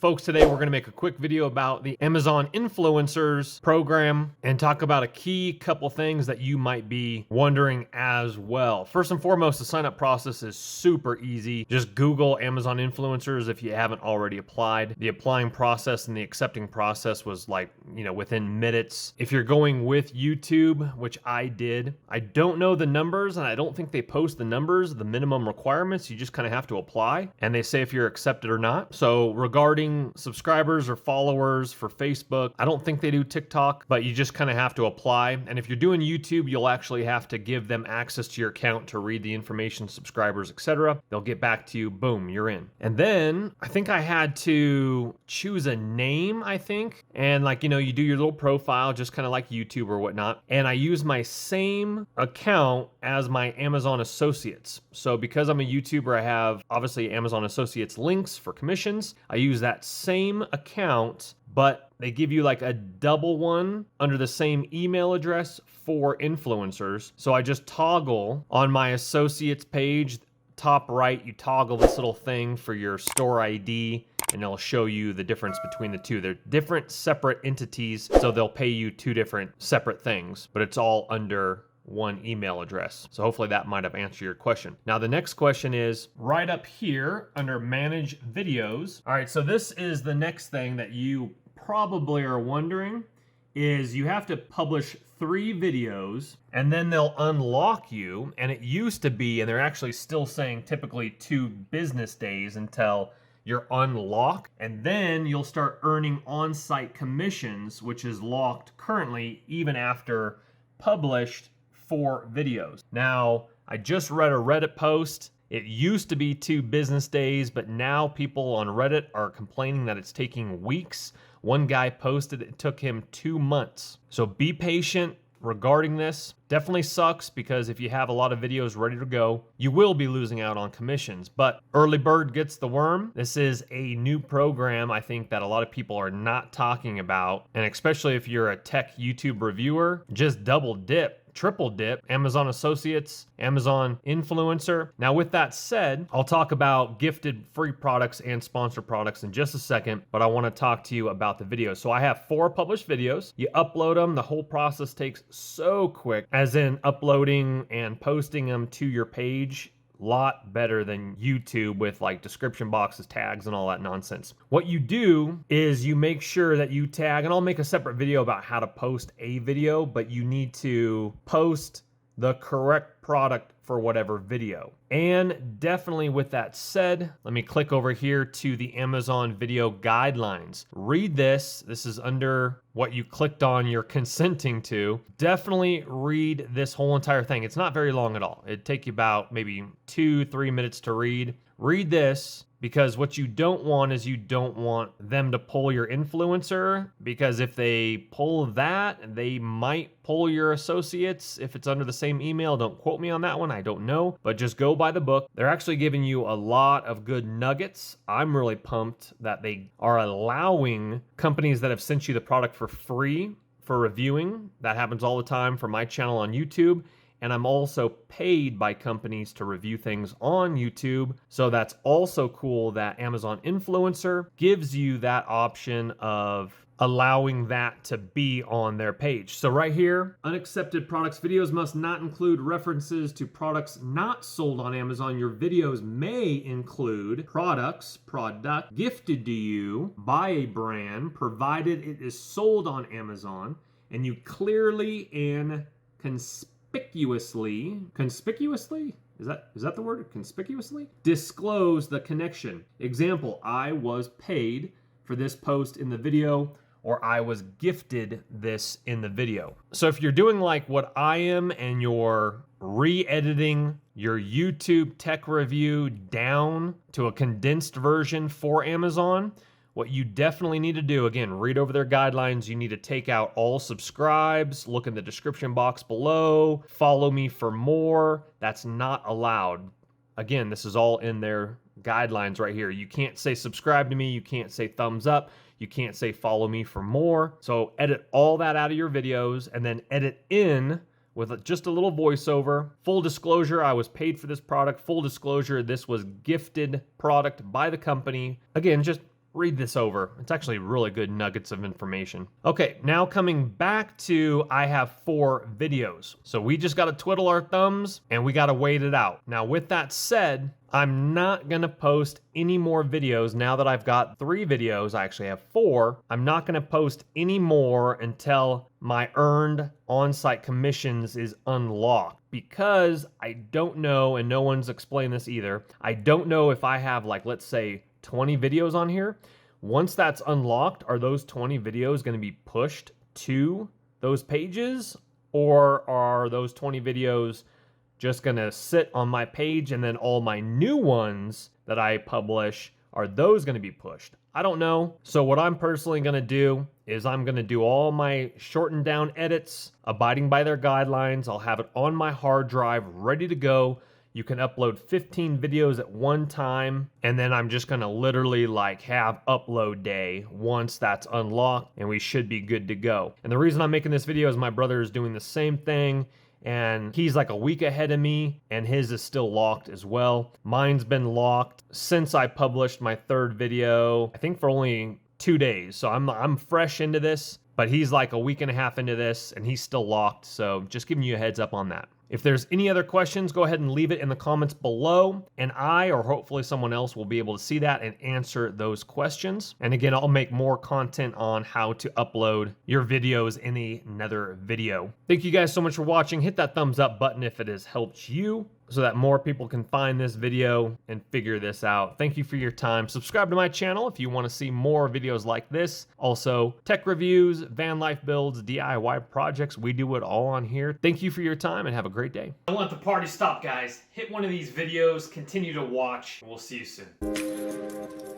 folks, today we're going to make a quick video about the Amazon Influencers program and talk about a key couple things that you might be wondering as well. First and foremost, the sign up process is super easy. Just Google Amazon Influencers if you haven't already applied. The applying process and the accepting process was within minutes. If you're going with YouTube, which I did, I don't know the numbers and I don't think they post the numbers, the minimum requirements. You just kind of have to apply and they say if you're accepted or not. So regarding subscribers or followers for Facebook, I don't think they do TikTok, but you just kind of have to apply. And if you're doing YouTube, you'll actually have to give them access to your account to read the information, subscribers, etc. They'll get back to you, boom, you're in. And then I think I had to choose a name, I think. And you do your little profile, just kind of like YouTube or whatnot. And I use my same account as my Amazon Associates. So because I'm a YouTuber, I have obviously Amazon Associates links for commissions. I use that same account, but they give you like a double one under the same email address for influencers. So I just toggle on my associates page, top right, you toggle this little thing for your store ID and it'll show you the difference between the two. They're different separate entities, so they'll pay you two different separate things, but it's all under one email address. So hopefully that might have answered your question. Now the next question is right up here under manage videos. All right, so this is the next thing that you probably are wondering is you have to publish 3 videos and then they'll unlock you. And it used to be, and they're actually still saying typically 2 business days until you're unlocked, and then you'll start earning on-site commissions, which is locked currently even after published 4 videos. Now, I just read a Reddit post. It used to be 2 business days, but now people on Reddit are complaining that it's taking weeks. One guy posted it took him 2 months. So be patient regarding this. Definitely sucks because if you have a lot of videos ready to go, you will be losing out on commissions, but early bird gets the worm. This is a new program I think that a lot of people are not talking about, and especially if you're a tech YouTube reviewer, just double dip, triple dip, Amazon Associates, Amazon Influencer. Now with that said, I'll talk about gifted free products and sponsored products in just a second, but I want to talk to you about the videos. So I have 4 published videos. You upload them. The whole process takes so quick, as in uploading and posting them to your page. Lot better than YouTube with like description boxes, tags, and all that nonsense. What you do is you make sure that you tag, and I'll make a separate video about how to post a video, but you need to post the correct product for whatever video. And definitely with that said, let me click over here to the Amazon video guidelines. Read this. This is under what you clicked on, you're consenting to. Definitely read this whole entire thing. It's not very long at all. It'd take you about maybe 2-3 minutes to read. Read this, because what you don't want is you don't want them to pull your influencer, because if they pull that, they might pull your associates if it's under the same email. Don't quote me on that one, I don't know, but just go by the book. They're actually giving you a lot of good nuggets. I'm really pumped that they are allowing companies that have sent you the product for free for reviewing. That happens all the time for my channel on YouTube. And I'm also paid by companies to review things on YouTube. So that's also cool that Amazon Influencer gives you that option of allowing that to be on their page. So right here, unaccepted products videos must not include references to products not sold on Amazon. Your videos may include product gifted to you by a brand, provided it is sold on Amazon, and you clearly and conspicuously, is that the word? Conspicuously? Disclose the connection. Example, I was paid for this post in the video, or I was gifted this in the video. So if you're doing like what I am and you're re-editing your YouTube tech review down to a condensed version for Amazon, what you definitely need to do, again, read over their guidelines. You need to take out all subscribes, look in the description box below, follow me for more. That's not allowed. Again, this is all in their guidelines right here. You can't say subscribe to me. You can't say thumbs up. You can't say follow me for more. So edit all that out of your videos and then edit in with just a little voiceover. Full disclosure, I was paid for this product. Full disclosure, this was gifted product by the company. Again, just read this over. It's actually really good nuggets of information. Okay, now coming back to, I have 4 videos. So we just got to twiddle our thumbs and we got to wait it out. Now with that said, I'm not gonna post any more videos now that I've got 3 videos. I actually have 4. I'm not gonna post any more until my earned on-site commissions is unlocked, because I don't know, and no one's explained this either, I don't know if I have, like, let's say 20 videos on here. Once that's unlocked, are those 20 videos going to be pushed to those pages, or are those 20 videos just going to sit on my page, and then all my new ones that I publish, are those going to be pushed? I don't know. So what I'm personally going to do is I'm going to do all my shortened down edits, abiding by their guidelines. I'll have it on my hard drive ready to go. You can upload 15 videos at one time, and then I'm just gonna literally like have upload day once that's unlocked, and we should be good to go. And the reason I'm making this video is my brother is doing the same thing, and he's like a week ahead of me, and his is still locked as well. Mine's been locked since I published my 3rd video, I think for only 2 days. So I'm fresh into this, but he's like a week and a half into this, and he's still locked. So just giving you a heads up on that. If there's any other questions, go ahead and leave it in the comments below, and I, or hopefully someone else, will be able to see that and answer those questions. And again, I'll make more content on how to upload your videos in another video. Thank you guys so much for watching. Hit that thumbs up button if it has helped you, so that more people can find this video and figure this out. Thank you for your time. Subscribe to my channel if you want to see more videos like this. Also, tech reviews, van life builds, DIY projects, we do it all on here. Thank you for your time and have a great day. Don't let the party stop, guys. Hit one of these videos, continue to watch, and we'll see you soon.